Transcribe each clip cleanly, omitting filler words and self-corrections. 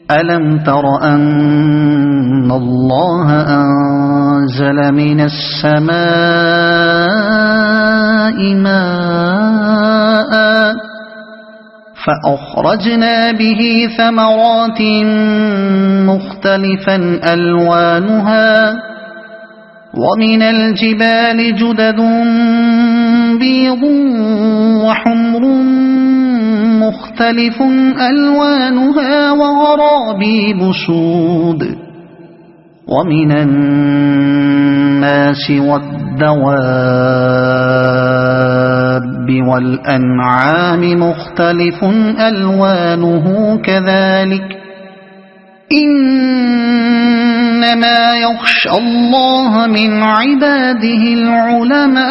أَلَمْ تَرَ أَنَّ اللَّهَ أَنزَلَ مِنَ السَّمَاءِ مَاءً فَأَخْرَجْنَا بِهِ ثَمَرَاتٍ مُخْتَلِفًا أَلْوَانُهَا وَمِنَ الْجِبَالِ جُدَدٌ بِيضٌ وَحُمْرٌ مختلف ألوانها وغرابيب سود ومن الناس والدواب والأنعام مختلف ألوانه كذلك إنما يخشى الله من عباده العلماء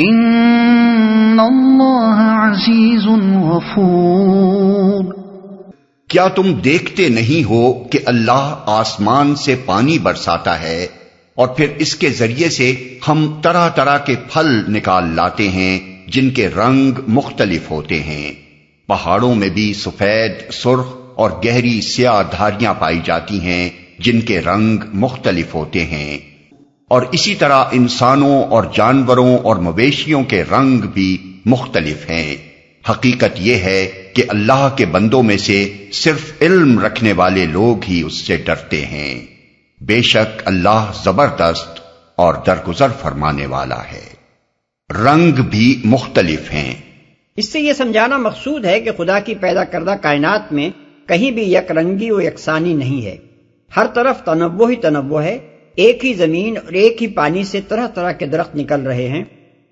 ان اللہ عزیز غفور۔ کیا تم دیکھتے نہیں ہو کہ اللہ آسمان سے پانی برساتا ہے اور پھر اس کے ذریعے سے ہم طرح طرح کے پھل نکال لاتے ہیں جن کے رنگ مختلف ہوتے ہیں۔ پہاڑوں میں بھی سفید، سرخ اور گہری سیاہ دھاریاں پائی جاتی ہیں جن کے رنگ مختلف ہوتے ہیں، اور اسی طرح انسانوں اور جانوروں اور مویشیوں کے رنگ بھی مختلف ہیں۔ حقیقت یہ ہے کہ اللہ کے بندوں میں سے صرف علم رکھنے والے لوگ ہی اس سے ڈرتے ہیں۔ بے شک اللہ زبردست اور درگزر فرمانے والا ہے۔ رنگ بھی مختلف ہیں۔ اس سے یہ سمجھانا مقصود ہے کہ خدا کی پیدا کردہ کائنات میں کہیں بھی یک رنگی و یکسانی نہیں ہے، ہر طرف تنوع ہی تنوع ہے۔ ایک ہی زمین اور ایک ہی پانی سے طرح طرح کے درخت نکل رہے ہیں،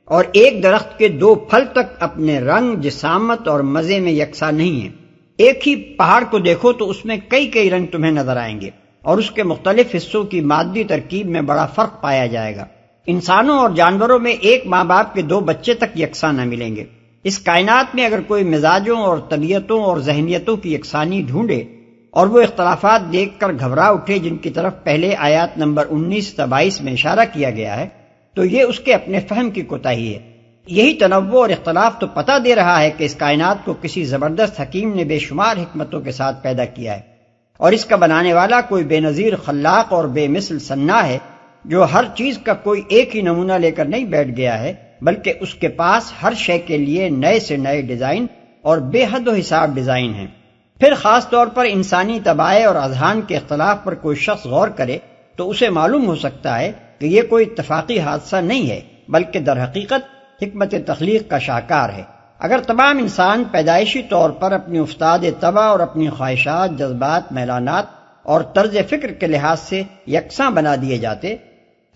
اور ایک درخت کے دو پھل تک اپنے رنگ، جسامت اور مزے میں یکساں نہیں ہیں۔ ایک ہی پہاڑ کو دیکھو تو اس میں کئی کئی رنگ تمہیں نظر آئیں گے، اور اس کے مختلف حصوں کی مادی ترکیب میں بڑا فرق پایا جائے گا۔ انسانوں اور جانوروں میں ایک ماں باپ کے دو بچے تک یکساں نہ ملیں گے۔ اس کائنات میں اگر کوئی مزاجوں اور طبیعتوں اور ذہنیتوں کی یکسانی ڈھونڈے اور وہ اختلافات دیکھ کر گھبرا اٹھے جن کی طرف پہلے آیات نمبر 19-22 میں اشارہ کیا گیا ہے، تو یہ اس کے اپنے فہم کی کوتاہی ہے۔ یہی تنوع اور اختلاف تو پتہ دے رہا ہے کہ اس کائنات کو کسی زبردست حکیم نے بے شمار حکمتوں کے ساتھ پیدا کیا ہے، اور اس کا بنانے والا کوئی بے نظیر خلاق اور بے مثل صناع ہے، جو ہر چیز کا کوئی ایک ہی نمونہ لے کر نہیں بیٹھ گیا ہے، بلکہ اس کے پاس ہر شے کے لیے نئے سے نئے ڈیزائن اور بے حد و حساب ڈیزائن ہیں۔ پھر خاص طور پر انسانی طبائع اور اذہان کے اختلاف پر کوئی شخص غور کرے تو اسے معلوم ہو سکتا ہے کہ یہ کوئی اتفاقی حادثہ نہیں ہے، بلکہ در حقیقت حکمت تخلیق کا شاہکار ہے۔ اگر تمام انسان پیدائشی طور پر اپنی افتاد طبع اور اپنی خواہشات، جذبات، میلانات اور طرز فکر کے لحاظ سے یکساں بنا دیے جاتے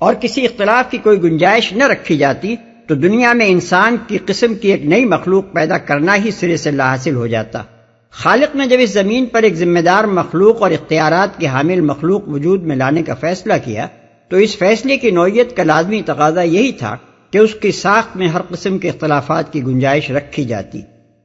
اور کسی اختلاف کی کوئی گنجائش نہ رکھی جاتی تو دنیا میں انسان کی قسم کی ایک نئی مخلوق پیدا کرنا ہی سرے سے لاحاصل ہو جاتا۔ خالق نے جب اس زمین پر ایک ذمہ دار مخلوق اور اختیارات کی حامل مخلوق وجود میں لانے کا فیصلہ کیا تو اس فیصلے کی نوعیت کا لازمی تقاضا یہی تھا کہ اس کی ساخت میں ہر قسم کے اختلافات کی گنجائش رکھی جاتی۔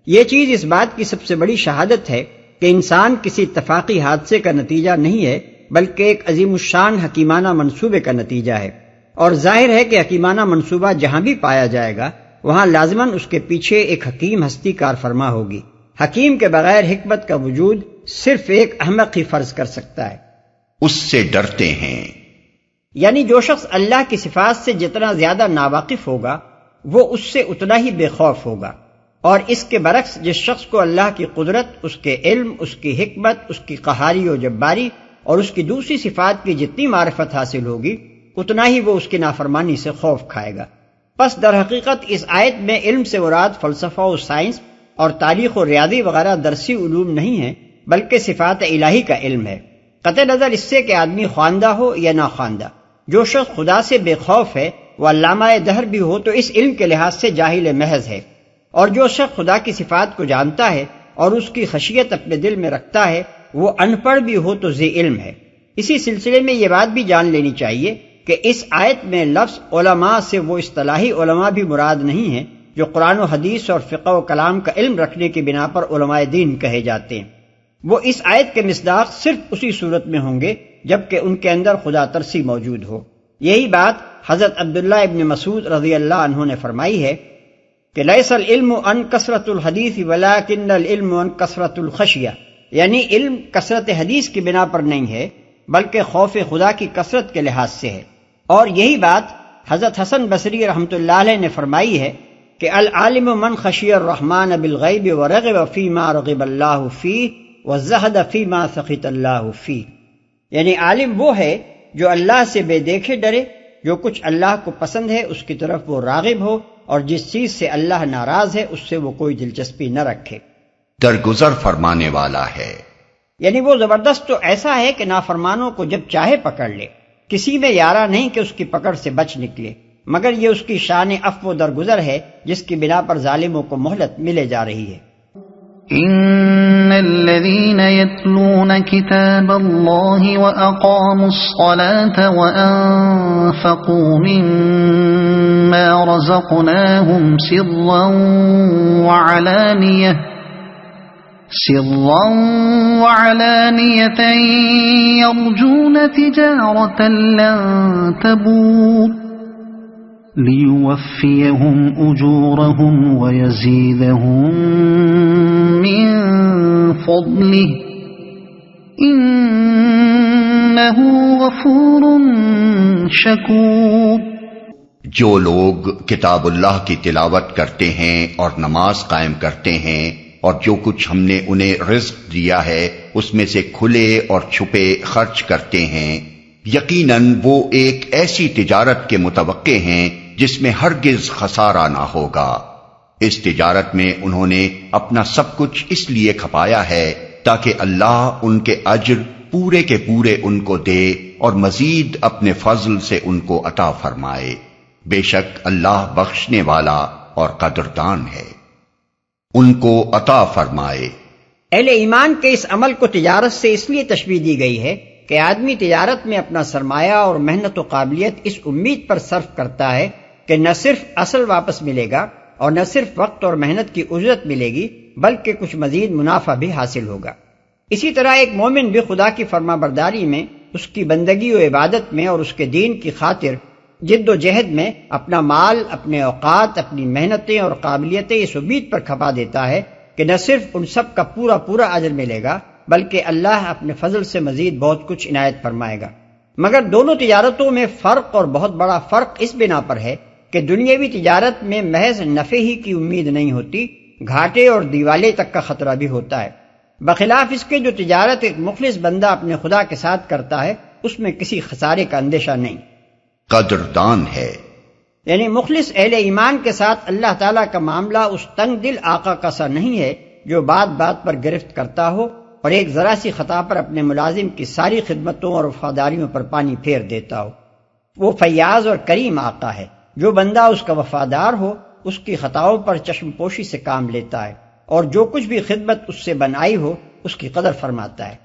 یہ چیز اس بات کی سب سے بڑی شہادت ہے کہ انسان کسی اتفاقی حادثے کا نتیجہ نہیں ہے، بلکہ ایک عظیم الشان حکیمانہ منصوبے کا نتیجہ ہے، اور ظاہر ہے کہ حکیمانہ منصوبہ جہاں بھی پایا جائے گا وہاں لازماً اس کے پیچھے ایک حکیم ہستی کار فرما ہوگی۔ حکیم کے بغیر حکمت کا وجود صرف ایک احمق ہی فرض کر سکتا ہے۔ اس سے ڈرتے ہیں، یعنی جو شخص اللہ کی صفات سے جتنا زیادہ ناواقف ہوگا وہ اس سے اتنا ہی بے خوف ہوگا، اور اس کے برعکس جس شخص کو اللہ کی قدرت، اس کے علم، اس کی حکمت، اس کی قہاری و جباری اور اس کی دوسری صفات کی جتنی معرفت حاصل ہوگی اتنا ہی وہ اس کی نافرمانی سے خوف کھائے گا۔ پس در حقیقت اس آیت میں علم سے مراد فلسفہ و سائنس اور تاریخ و ریاضی وغیرہ درسی علوم نہیں ہیں، بلکہ صفات الہی کا علم ہے، قطع نظر اس سے کہ آدمی خواندہ ہو یا نہ خواندہ۔ جو شخص خدا سے بے خوف ہے وہ علامہ دہر بھی ہو تو اس علم کے لحاظ سے جاہل محض ہے، اور جو شخص خدا کی صفات کو جانتا ہے اور اس کی خشیت اپنے دل میں رکھتا ہے وہ ان پڑھ بھی ہو تو ذی علم ہے۔ اسی سلسلے میں یہ بات بھی جان لینی چاہیے کہ اس آیت میں لفظ علماء سے وہ اصطلاحی علماء بھی مراد نہیں ہیں جو قرآن و حدیث اور فقہ و کلام کا علم رکھنے کی بنا پر علماء دین کہے جاتے ہیں۔ وہ اس آیت کے مصداق صرف اسی صورت میں ہوں گے جبکہ ان کے اندر خدا ترسی موجود ہو۔ یہی بات حضرت عبداللہ ابن مسعود رضی اللہ عنہ نے فرمائی ہے کہ لیس العلم ان کثرت الحدیث ولکن العلم ان کثرت الخشیہ، یعنی علم کثرت حدیث کی بنا پر نہیں ہے بلکہ خوف خدا کی کثرت کے لحاظ سے ہے۔ اور یہی بات حضرت حسن بصری رحمۃ اللہ علیہ نے فرمائی ہے کہ العالم من خشی الرحمن بالغیب ورغب فیما رغب اللہ فیہ وزہد فیما سخط اللہ فیہ، یعنی عالم وہ ہے جو اللہ سے بے دیکھے ڈرے، جو کچھ اللہ کو پسند ہے اس کی طرف وہ راغب ہو، اور جس چیز سے اللہ ناراض ہے اس سے وہ کوئی دلچسپی نہ رکھے، درگزر فرمانے والا ہے۔ یعنی وہ زبردست تو ایسا ہے کہ نافرمانوں کو جب چاہے پکڑ لے، کسی میں یارہ نہیں کہ اس کی پکڑ سے بچ نکلے، مگر یہ اس کی شان عفو و درگزر ہے جس کی بنا پر ظالموں کو مہلت ملے جا رہی ہے۔ ان الذين يتلون كتاب الله واقاموا الصلاه وانفقوا مما رزقناهم سرا وعلانية يرجون تجارة لن تبور ليوفيهم أجورهم ويزيدهم من فضله إنه غفور شكور۔ جو لوگ کتاب اللہ کی تلاوت کرتے ہیں اور نماز قائم کرتے ہیں، اور جو کچھ ہم نے انہیں رزق دیا ہے اس میں سے کھلے اور چھپے خرچ کرتے ہیں، یقیناً وہ ایک ایسی تجارت کے متوقع ہیں جس میں ہرگز خسارہ نہ ہوگا۔ اس تجارت میں انہوں نے اپنا سب کچھ اس لیے کھپایا ہے تاکہ اللہ ان کے اجر پورے کے پورے ان کو دے اور مزید اپنے فضل سے ان کو عطا فرمائے۔ بے شک اللہ بخشنے والا اور قدردان ہے۔ ان کو عطا فرمائے۔ اہل ایمان کے اس عمل کو تجارت سے اس لیے تشبیہ دی گئی ہے کہ آدمی تجارت میں اپنا سرمایہ اور محنت و قابلیت اس امید پر صرف کرتا ہے کہ نہ صرف اصل واپس ملے گا اور نہ صرف وقت اور محنت کی اجرت ملے گی بلکہ کچھ مزید منافع بھی حاصل ہوگا۔ اسی طرح ایک مومن بھی خدا کی فرما برداری میں، اس کی بندگی و عبادت میں اور اس کے دین کی خاطر جد و جہد میں اپنا مال، اپنے اوقات، اپنی محنتیں اور قابلیتیں اس امید پر کھپا دیتا ہے کہ نہ صرف ان سب کا پورا پورا اجر ملے گا بلکہ اللہ اپنے فضل سے مزید بہت کچھ عنایت فرمائے گا۔ مگر دونوں تجارتوں میں فرق، اور بہت بڑا فرق اس بنا پر ہے کہ دنیاوی تجارت میں محض نفع ہی کی امید نہیں ہوتی، گھاٹے اور دیوالے تک کا خطرہ بھی ہوتا ہے، بخلاف اس کے جو تجارت ایک مخلص بندہ اپنے خدا کے ساتھ کرتا ہے اس میں کسی خسارے کا اندیشہ نہیں، قدردان ہے۔ یعنی مخلص اہل ایمان کے ساتھ اللہ تعالیٰ کا معاملہ اس تنگ دل آقا کا سا نہیں ہے جو بات بات پر گرفت کرتا ہو اور ایک ذرا سی خطا پر اپنے ملازم کی ساری خدمتوں اور وفاداریوں پر پانی پھیر دیتا ہو۔ وہ فیاض اور کریم آقا ہے، جو بندہ اس کا وفادار ہو اس کی خطاؤں پر چشم پوشی سے کام لیتا ہے، اور جو کچھ بھی خدمت اس سے بنائی ہو اس کی قدر فرماتا ہے۔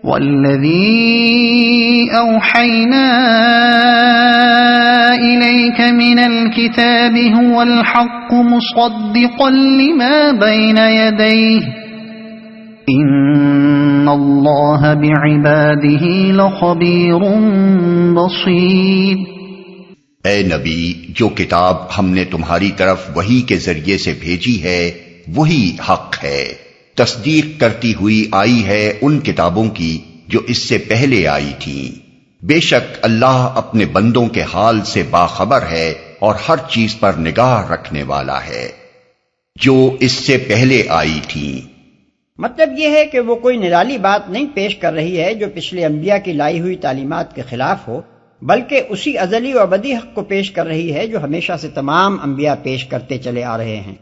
والذی اوحینا الیک من الكتاب هو الحق مصدقا لما بین یدیہ ان اللہ بعباده لخبیر بصیر۔ اے نبی، جو کتاب ہم نے تمہاری طرف وحی کے ذریعے سے بھیجی ہے وہی حق ہے، تصدیق کرتی ہوئی آئی ہے ان کتابوں کی جو اس سے پہلے آئی تھیں۔ بے شک اللہ اپنے بندوں کے حال سے باخبر ہے اور ہر چیز پر نگاہ رکھنے والا ہے جو اس سے پہلے آئی تھیں۔ مطلب یہ ہے کہ وہ کوئی نرالی بات نہیں پیش کر رہی ہے جو پچھلے انبیاء کی لائی ہوئی تعلیمات کے خلاف ہو، بلکہ اسی ازلی و ابدی حق کو پیش کر رہی ہے جو ہمیشہ سے تمام انبیاء پیش کرتے چلے آ رہے ہیں۔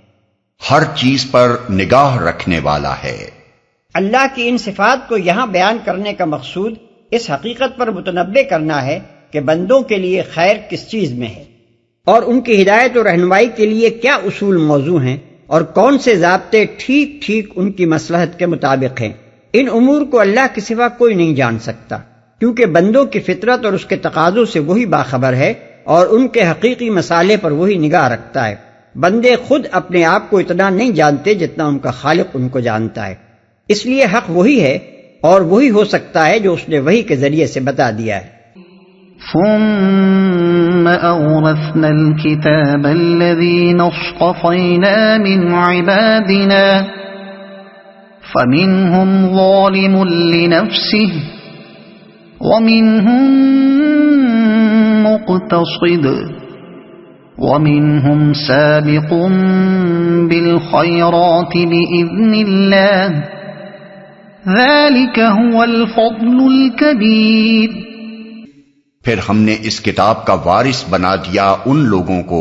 ہر چیز پر نگاہ رکھنے والا ہے۔ اللہ کی ان صفات کو یہاں بیان کرنے کا مقصود اس حقیقت پر متنبع کرنا ہے کہ بندوں کے لیے خیر کس چیز میں ہے، اور ان کی ہدایت و رہنمائی کے لیے کیا اصول موضوع ہیں، اور کون سے ضابطے ٹھیک ٹھیک ان کی مصلحت کے مطابق ہیں۔ ان امور کو اللہ کے سوا کوئی نہیں جان سکتا، کیونکہ بندوں کی فطرت اور اس کے تقاضوں سے وہی باخبر ہے اور ان کے حقیقی مسالے پر وہی نگاہ رکھتا ہے۔ بندے خود اپنے آپ کو اتنا نہیں جانتے جتنا ان کا خالق ان کو جانتا ہے، اس لیے حق وہی ہے اور وہی ہو سکتا ہے جو اس نے وحی کے ذریعے سے بتا دیا ہے۔ ثم أورثنا الكتاب الذين اصطفينا من عبادنا فمنهم ظالم لنفسه ومنهم مقتصد ومنهم سابق بالخيرات بإذن الله ذلك هو الفضل الكبير۔ پھر ہم نے اس کتاب کا وارث بنا دیا ان لوگوں کو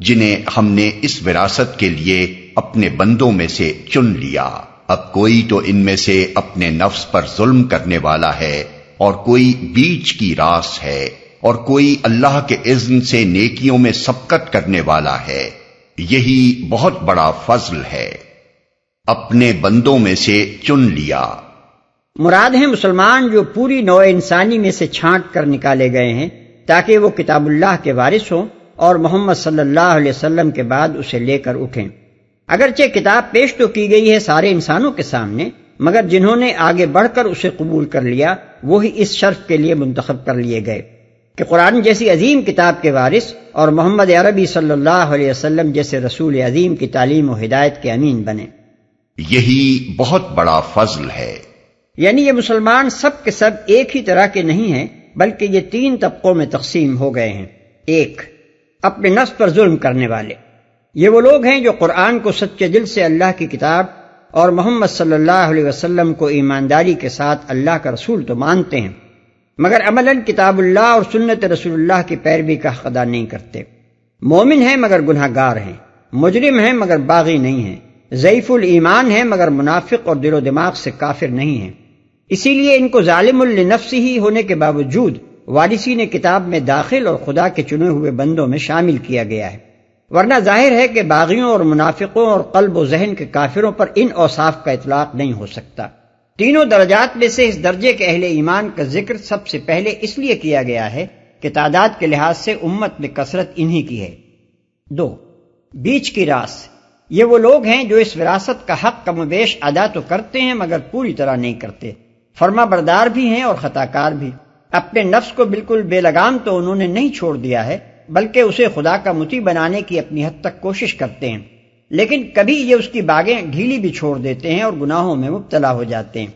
جنہیں ہم نے اس وراثت کے لیے اپنے بندوں میں سے چن لیا۔ اب کوئی تو ان میں سے اپنے نفس پر ظلم کرنے والا ہے اور کوئی بیچ کی راس ہے اور کوئی اللہ کے اذن سے نیکیوں میں سبقت کرنے والا ہے۔ یہی بہت بڑا فضل ہے، اپنے بندوں میں سے چن لیا۔ مراد ہیں مسلمان جو پوری نوع انسانی میں سے چھانٹ کر نکالے گئے ہیں تاکہ وہ کتاب اللہ کے وارث ہوں اور محمد صلی اللہ علیہ وسلم کے بعد اسے لے کر اٹھیں۔ اگرچہ کتاب پیش تو کی گئی ہے سارے انسانوں کے سامنے، مگر جنہوں نے آگے بڑھ کر اسے قبول کر لیا وہی اس شرف کے لیے منتخب کر لیے گئے کہ قرآن جیسی عظیم کتاب کے وارث اور محمد عربی صلی اللہ علیہ وسلم جیسے رسول عظیم کی تعلیم و ہدایت کے امین بنے۔ یہی بہت بڑا فضل ہے۔ یعنی یہ مسلمان سب کے سب ایک ہی طرح کے نہیں ہیں، بلکہ یہ تین طبقوں میں تقسیم ہو گئے ہیں۔ ایک، اپنے نفس پر ظلم کرنے والے، یہ وہ لوگ ہیں جو قرآن کو سچے دل سے اللہ کی کتاب اور محمد صلی اللہ علیہ وسلم کو ایمانداری کے ساتھ اللہ کا رسول تو مانتے ہیں، مگر عملاً کتاب اللہ اور سنت رسول اللہ کی پیروی کا حق ادا نہیں کرتے۔ مومن ہیں مگر گناہ گار ہیں، مجرم ہیں مگر باغی نہیں ہیں، ضعیف الایمان ہیں مگر منافق اور دل و دماغ سے کافر نہیں ہیں۔ اسی لیے ان کو ظالم لنفسہ ہی ہونے کے باوجود وارثین کتاب میں داخل اور خدا کے چنے ہوئے بندوں میں شامل کیا گیا ہے، ورنہ ظاہر ہے کہ باغیوں اور منافقوں اور قلب و ذہن کے کافروں پر ان اوصاف کا اطلاق نہیں ہو سکتا۔ تینوں درجات میں سے اس درجے کے اہل ایمان کا ذکر سب سے پہلے اس لیے کیا گیا ہے کہ تعداد کے لحاظ سے امت میں کثرت انہی کی ہے۔ دو، بیچ کی راس، یہ وہ لوگ ہیں جو اس وراثت کا حق کم و بیش ادا تو کرتے ہیں مگر پوری طرح نہیں کرتے، فرما بردار بھی ہیں اور خطا کار بھی۔ اپنے نفس کو بالکل بے لگام تو انہوں نے نہیں چھوڑ دیا ہے، بلکہ اسے خدا کا مطیع بنانے کی اپنی حد تک کوشش کرتے ہیں، لیکن کبھی یہ اس کی باگیں ڈھیلی بھی چھوڑ دیتے ہیں اور گناہوں میں مبتلا ہو جاتے ہیں۔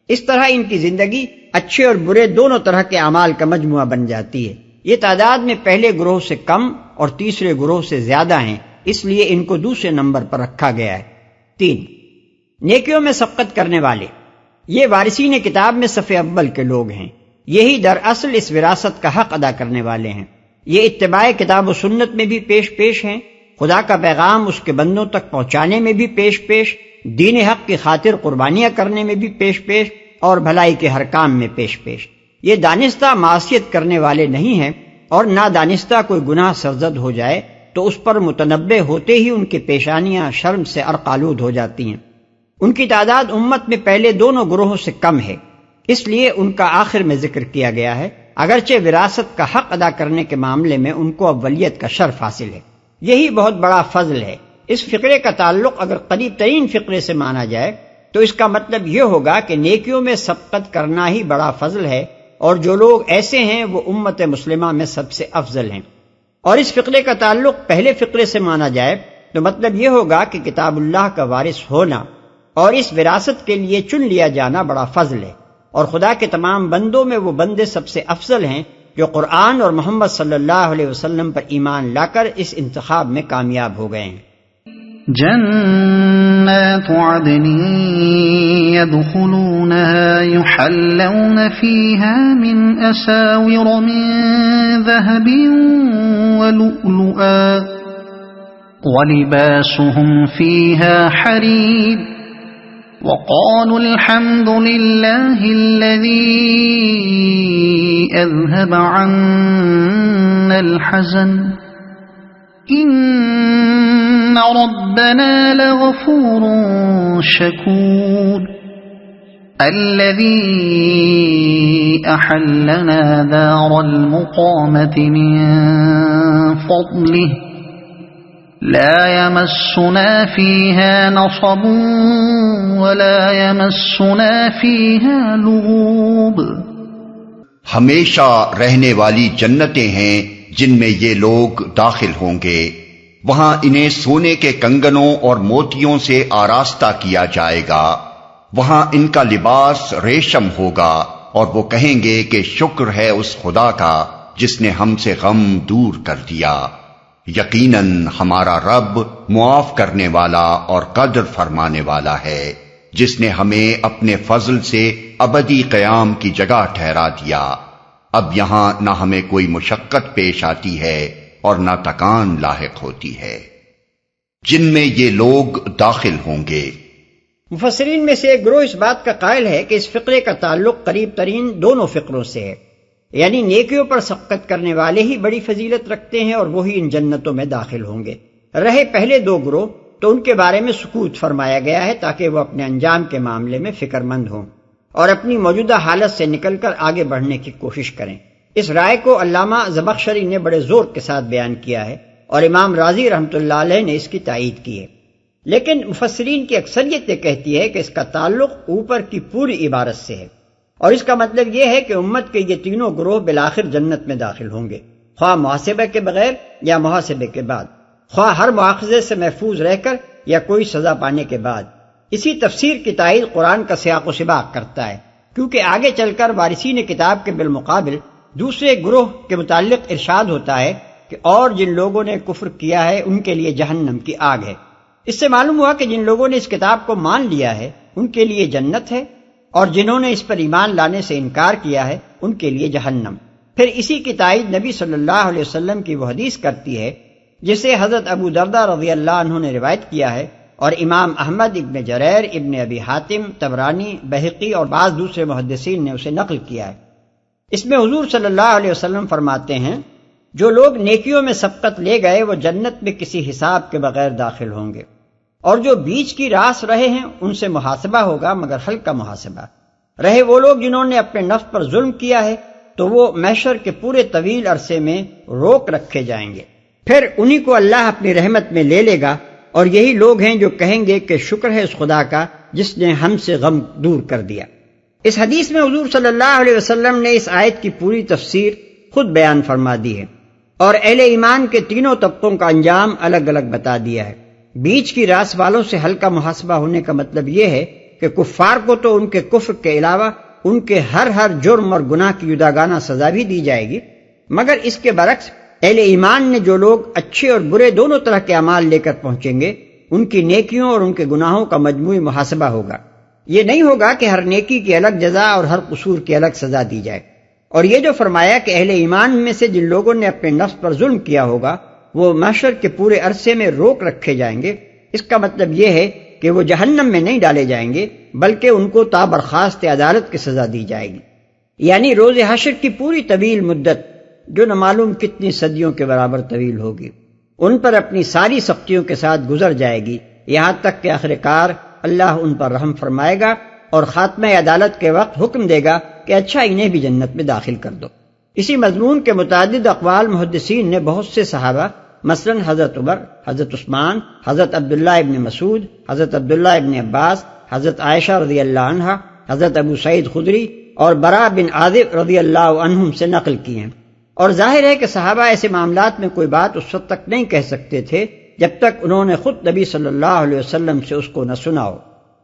اس طرح ان کی زندگی اچھے اور برے دونوں طرح کے اعمال کا مجموعہ بن جاتی ہے۔ یہ تعداد میں پہلے گروہ سے کم اور تیسرے گروہ سے زیادہ ہیں، اس لیے ان کو دوسرے نمبر پر رکھا گیا ہے۔ تین، نیکیوں میں سبقت کرنے والے، یہ وارثین کتاب میں صف اول کے لوگ ہیں، یہی دراصل اس وراثت کا حق ادا کرنے والے ہیں۔ یہ اتباع کتاب و سنت میں بھی پیش ہیں، خدا کا پیغام اس کے بندوں تک پہنچانے میں بھی پیش، دین حق کی خاطر قربانیاں کرنے میں بھی پیش اور بھلائی کے ہر کام میں پیش۔ یہ دانستہ معصیت کرنے والے نہیں ہیں، اور نادانستہ کوئی گناہ سرزد ہو جائے تو اس پر متنبہ ہوتے ہی ان کی پیشانیاں شرم سے عرقآلود ہو جاتی ہیں۔ ان کی تعداد امت میں پہلے دونوں گروہوں سے کم ہے، اس لیے ان کا آخر میں ذکر کیا گیا ہے، اگرچہ وراثت کا حق ادا کرنے کے معاملے میں ان کو اولیت کا شرف حاصل ہے۔ یہی بہت بڑا فضل ہے۔ اس فقرے کا تعلق اگر قریب ترین فقرے سے مانا جائے تو اس کا مطلب یہ ہوگا کہ نیکیوں میں سبقت کرنا ہی بڑا فضل ہے، اور جو لوگ ایسے ہیں وہ امت مسلمہ میں سب سے افضل ہیں۔ اور اس فقرے کا تعلق پہلے فقرے سے مانا جائے تو مطلب یہ ہوگا کہ کتاب اللہ کا وارث ہونا اور اس وراثت کے لیے چن لیا جانا بڑا فضل ہے، اور خدا کے تمام بندوں میں وہ بندے سب سے افضل ہیں جو قرآن اور محمد صلی اللہ علیہ وسلم پر ایمان لا کر اس انتخاب میں کامیاب ہو گئے ہیں۔ جنات عدن يدخلونها يحلون فيها من أساور من ذهب ولؤلؤا ولباسهم فيها حرير وقالوا الحمد لله الذي أذهب عنا الحزن إن ربنا لغفور شكور الذي أحلنا دار المقامة من فضله لا يمسنا فيها نصب ولا يمسنا فيها لغوب۔ ہمیشہ رہنے والی جنتیں ہیں جن میں یہ لوگ داخل ہوں گے، وہاں انہیں سونے کے کنگنوں اور موتیوں سے آراستہ کیا جائے گا، وہاں ان کا لباس ریشم ہوگا، اور وہ کہیں گے کہ شکر ہے اس خدا کا جس نے ہم سے غم دور کر دیا، یقیناً ہمارا رب معاف کرنے والا اور قدر فرمانے والا ہے، جس نے ہمیں اپنے فضل سے ابدی قیام کی جگہ ٹھہرا دیا، اب یہاں نہ ہمیں کوئی مشقت پیش آتی ہے اور نہ تکان لاحق ہوتی ہے، جن میں یہ لوگ داخل ہوں گے۔ مفسرین میں سے ایک گروہ اس بات کا قائل ہے کہ اس فقرے کا تعلق قریب ترین دونوں فقروں سے ہے، یعنی نیکیوں پر سبقت کرنے والے ہی بڑی فضیلت رکھتے ہیں اور وہی ان جنتوں میں داخل ہوں گے۔ رہے پہلے دو گروہ تو ان کے بارے میں سکوت فرمایا گیا ہے تاکہ وہ اپنے انجام کے معاملے میں فکر مند ہوں اور اپنی موجودہ حالت سے نکل کر آگے بڑھنے کی کوشش کریں۔ اس رائے کو علامہ زمخشری نے بڑے زور کے ساتھ بیان کیا ہے اور امام رازی رحمۃ اللہ علیہ نے اس کی تائید کی ہے، لیکن مفسرین کی اکثریت یہ کہتی ہے کہ اس کا تعلق اوپر کی پوری عبارت سے ہے، اور اس کا مطلب یہ ہے کہ امت کے یہ تینوں گروہ بالآخر جنت میں داخل ہوں گے، خواہ محاسبہ کے بغیر یا محاسبے کے بعد، خواہ ہر مواخذے سے محفوظ رہ کر یا کوئی سزا پانے کے بعد۔ اسی تفسیر کی تائید قرآن کا سیاق و سباق کرتا ہے، کیونکہ آگے چل کر وارثین کتاب کے بالمقابل دوسرے گروہ کے متعلق ارشاد ہوتا ہے کہ اور جن لوگوں نے کفر کیا ہے ان کے لیے جہنم کی آگ ہے۔ اس سے معلوم ہوا کہ جن لوگوں نے اس کتاب کو مان لیا ہے ان کے لیے جنت ہے، اور جنہوں نے اس پر ایمان لانے سے انکار کیا ہے ان کے لیے جہنم۔ پھر اسی کی تائید نبی صلی اللہ علیہ وسلم کی وہ حدیث کرتی ہے جسے حضرت ابو درداء رضی اللہ عنہ نے روایت کیا ہے، اور امام احمد، ابن جریر، ابن ابی حاتم، طبرانی، بہقی اور بعض دوسرے محدثین نے اسے نقل کیا ہے۔ اس میں حضور صلی اللہ علیہ وسلم فرماتے ہیں، جو لوگ نیکیوں میں سبقت لے گئے وہ جنت میں کسی حساب کے بغیر داخل ہوں گے، اور جو بیچ کی راس رہے ہیں ان سے محاسبہ ہوگا مگر ہلکا محاسبہ۔ رہے وہ لوگ جنہوں نے اپنے نفس پر ظلم کیا ہے تو وہ محشر کے پورے طویل عرصے میں روک رکھے جائیں گے، پھر انہی کو اللہ اپنی رحمت میں لے لے گا، اور یہی لوگ ہیں جو کہیں گے کہ شکر ہے اس خدا کا جس نے ہم سے غم دور کر دیا۔ اس حدیث میں حضور صلی اللہ علیہ وسلم نے اس آیت کی پوری تفسیر خود بیان فرما دی ہے، اور اہل ایمان کے تینوں طبقوں کا انجام الگ الگ بتا دیا ہے۔ بیچ کی راس والوں سے ہلکا محاسبہ ہونے کا مطلب یہ ہے کہ کفار کو تو ان کے کفر کے علاوہ ان کے ہر جرم اور گناہ کی جداگانہ سزا بھی دی جائے گی، مگر اس کے برعکس اہل ایمان نے جو لوگ اچھے اور برے دونوں طرح کے اعمال لے کر پہنچیں گے ان کی نیکیوں اور ان کے گناہوں کا مجموعی محاسبہ ہوگا۔ یہ نہیں ہوگا کہ ہر نیکی کی الگ جزا اور ہر قصور کی الگ سزا دی جائے۔ اور یہ جو فرمایا کہ اہل ایمان میں سے جن لوگوں نے اپنے نفس پر ظلم کیا ہوگا وہ محشر کے پورے عرصے میں روک رکھے جائیں گے، اس کا مطلب یہ ہے کہ وہ جہنم میں نہیں ڈالے جائیں گے بلکہ ان کو تا برخاست عدالت کی سزا دی جائے گی، یعنی روز حشر کی پوری طویل مدت جو نہ معلوم کتنی صدیوں کے برابر طویل ہوگی ان پر اپنی ساری سختیوں کے ساتھ گزر جائے گی، یہاں تک کہ آخرکار اللہ ان پر رحم فرمائے گا اور خاتمہ عدالت کے وقت حکم دے گا کہ اچھا انہیں بھی جنت میں داخل کر دو۔ اسی مضمون کے متعدد اقوال محدثین نے بہت سے صحابہ مثلا حضرت عمر، حضرت عثمان، حضرت عبداللہ ابن مسعود، حضرت عبداللہ ابن عباس، حضرت عائشہ رضی اللہ عنہا، حضرت ابو سعید خدری اور براء بن عازب رضی اللہ عنہم سے نقل کی ہیں، اور ظاہر ہے کہ صحابہ ایسے معاملات میں کوئی بات اس وقت تک نہیں کہہ سکتے تھے جب تک انہوں نے خود نبی صلی اللہ علیہ وسلم سے اس کو نہ سنا ہو،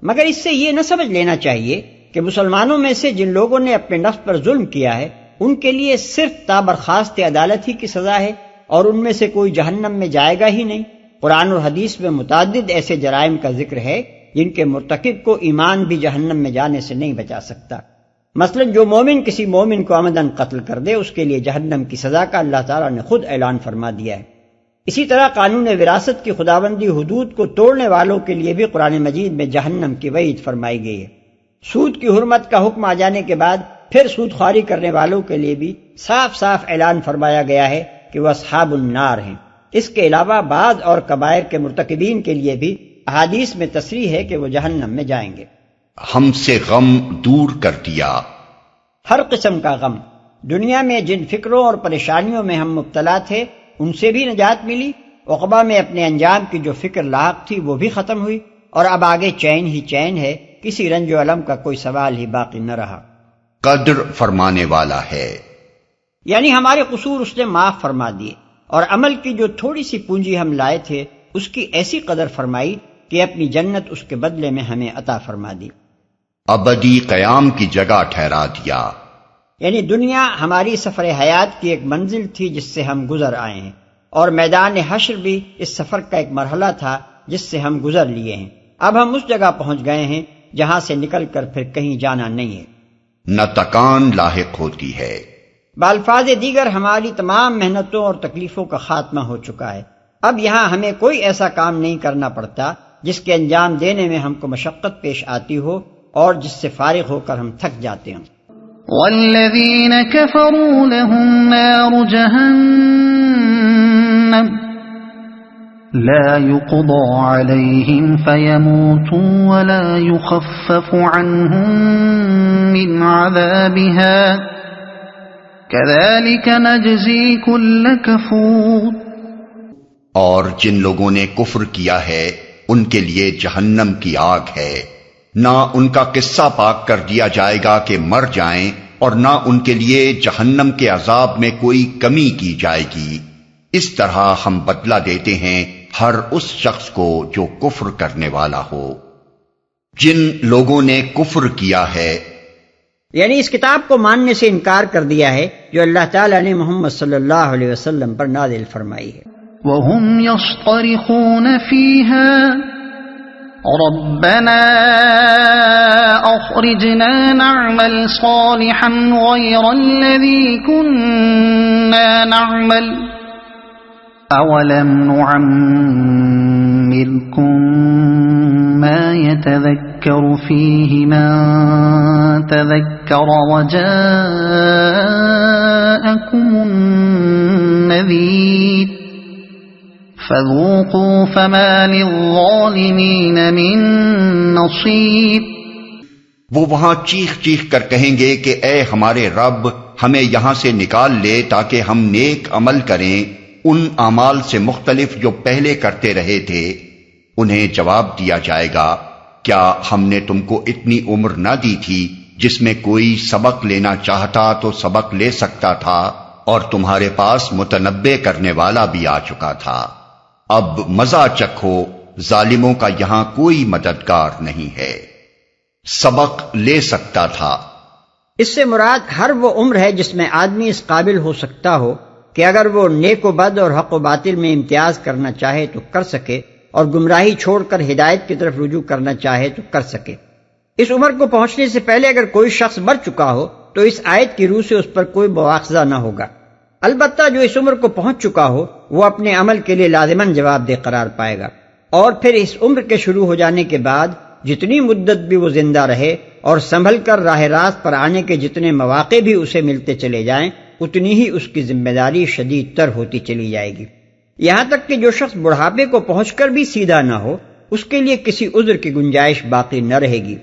مگر اس سے یہ نہ سمجھ لینا چاہیے کہ مسلمانوں میں سے جن لوگوں نے اپنے نفس پر ظلم کیا ہے ان کے لیے صرف تا برخاست عدالت ہی کی سزا ہے اور ان میں سے کوئی جہنم میں جائے گا ہی نہیں۔ قرآن اور حدیث میں متعدد ایسے جرائم کا ذکر ہے جن کے مرتکب کو ایمان بھی جہنم میں جانے سے نہیں بچا سکتا۔ مثلا جو مومن کسی مومن کو عمدن قتل کر دے اس کے لیے جہنم کی سزا کا اللہ تعالیٰ نے خود اعلان فرما دیا ہے۔ اسی طرح قانون وراثت کی خداوندی حدود کو توڑنے والوں کے لیے بھی قرآن مجید میں جہنم کی وعید فرمائی گئی ہے۔ سود کی حرمت کا حکم آ جانے کے بعد پھر سود خواری کرنے والوں کے لیے بھی صاف صاف اعلان فرمایا گیا ہے کہ وہ اصحاب النار ہیں۔ اس کے علاوہ بعض اور کبائر کے مرتکبین کے لیے بھی احادیث میں تصریح ہے کہ وہ جہنم میں جائیں گے۔ ہم سے غم دور کر دیا۔ ہر قسم کا غم، دنیا میں جن فکروں اور پریشانیوں میں ہم مبتلا تھے ان سے بھی نجات ملی، عقبہ میں اپنے انجام کی جو فکر لاحق تھی وہ بھی ختم ہوئی، اور اب آگے چین ہی چین ہے، کسی رنج و الم کا کوئی سوال ہی باقی نہ رہا۔ قدر فرمانے والا ہے۔ یعنی ہمارے قصور اس نے معاف فرما دیے، اور عمل کی جو تھوڑی سی پونجی ہم لائے تھے اس کی ایسی قدر فرمائی کہ اپنی جنت اس کے بدلے میں ہمیں عطا فرما دی، ابدی قیام کی جگہ ٹھہرا دیا۔ یعنی دنیا ہماری سفر حیات کی ایک منزل تھی جس سے ہم گزر آئے ہیں، اور میدان حشر بھی اس سفر کا ایک مرحلہ تھا جس سے ہم گزر لیے ہیں۔ اب ہم اس جگہ پہنچ گئے ہیں جہاں سے نکل کر پھر کہیں جانا نہیں ہے، نہ تکان لاحق ہوتی ہے۔ بالفاظ دیگر ہماری تمام محنتوں اور تکلیفوں کا خاتمہ ہو چکا ہے، اب یہاں ہمیں کوئی ایسا کام نہیں کرنا پڑتا جس کے انجام دینے میں ہم کو مشقت پیش آتی ہو اور جس سے فارغ ہو کر ہم تھک جاتے ہیں۔ والذین کفروا لهم نار جہنم لا يقضى عليهم فيموتوا ولا يخفف عنهم من عذابها كذلك نجزي كل كفور۔ اور جن لوگوں نے کفر کیا ہے ان کے لیے جہنم کی آگ ہے، نہ ان کا قصہ پاک کر دیا جائے گا کہ مر جائیں، اور نہ ان کے لیے جہنم کے عذاب میں کوئی کمی کی جائے گی۔ اس طرح ہم بدلہ دیتے ہیں ہر اس شخص کو جو کفر کرنے والا ہو۔ جن لوگوں نے کفر کیا ہے، یعنی اس کتاب کو ماننے سے انکار کر دیا ہے جو اللہ تعالیٰ نے محمد صلی اللہ علیہ وسلم پر نازل فرمائی ہے۔ وهم يصطرخون فيها ربنا أخرجنا نعمل صالحا غير الذي كنا نعمل أولم نعمركم ما يتذكر فيه من تذكر وجاءكم النذير فذوقوا فما للظالمين من نصير۔ وہ وہاں چیخ چیخ کر کہیں گے کہ اے ہمارے رب، ہمیں یہاں سے نکال لے تاکہ ہم نیک عمل کریں ان اعمال سے مختلف جو پہلے کرتے رہے تھے۔ انہیں جواب دیا جائے گا، کیا ہم نے تم کو اتنی عمر نہ دی تھی جس میں کوئی سبق لینا چاہتا تو سبق لے سکتا تھا، اور تمہارے پاس متنبع کرنے والا بھی آ چکا تھا۔ اب مزہ چکھو، ظالموں کا یہاں کوئی مددگار نہیں ہے۔ سبق لے سکتا تھا، اس سے مراد ہر وہ عمر ہے جس میں آدمی اس قابل ہو سکتا ہو کہ اگر وہ نیک و بد اور حق و باطل میں امتیاز کرنا چاہے تو کر سکے، اور گمراہی چھوڑ کر ہدایت کی طرف رجوع کرنا چاہے تو کر سکے۔ اس عمر کو پہنچنے سے پہلے اگر کوئی شخص مر چکا ہو تو اس آیت کی روح سے اس پر کوئی مواخذہ نہ ہوگا، البتہ جو اس عمر کو پہنچ چکا ہو وہ اپنے عمل کے لیے لازماً جواب دہ قرار پائے گا، اور پھر اس عمر کے شروع ہو جانے کے بعد جتنی مدت بھی وہ زندہ رہے اور سنبھل کر راہ راست پر آنے کے جتنے مواقع بھی اسے ملتے چلے جائیں، اتنی ہی اس کی ذمہ داری شدید تر ہوتی چلی جائے گی، یہاں تک کہ جو شخص بڑھاپے کو پہنچ کر بھی سیدھا نہ ہو اس کے لیے کسی عذر کی گنجائش باقی نہ رہے گی۔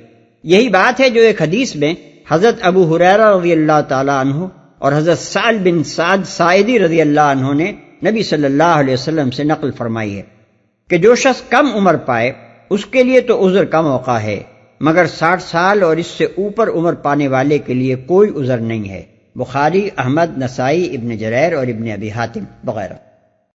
یہی بات ہے جو ایک حدیث میں حضرت ابو ہریرہ رضی اللہ تعالی عنہ اور حضرت سعد بن سعد ساعدی رضی اللہ عنہ نے نبی صلی اللہ علیہ وسلم سے نقل فرمائی ہے کہ جو شخص کم عمر پائے اس کے لیے تو عذر کا موقع ہے، مگر 60 سال اور اس سے اوپر عمر پانے والے کے لیے کوئی عذر نہیں ہے۔ بخاری، احمد، نسائی، ابن جریر اور ابن ابی حاتم وغیرہ۔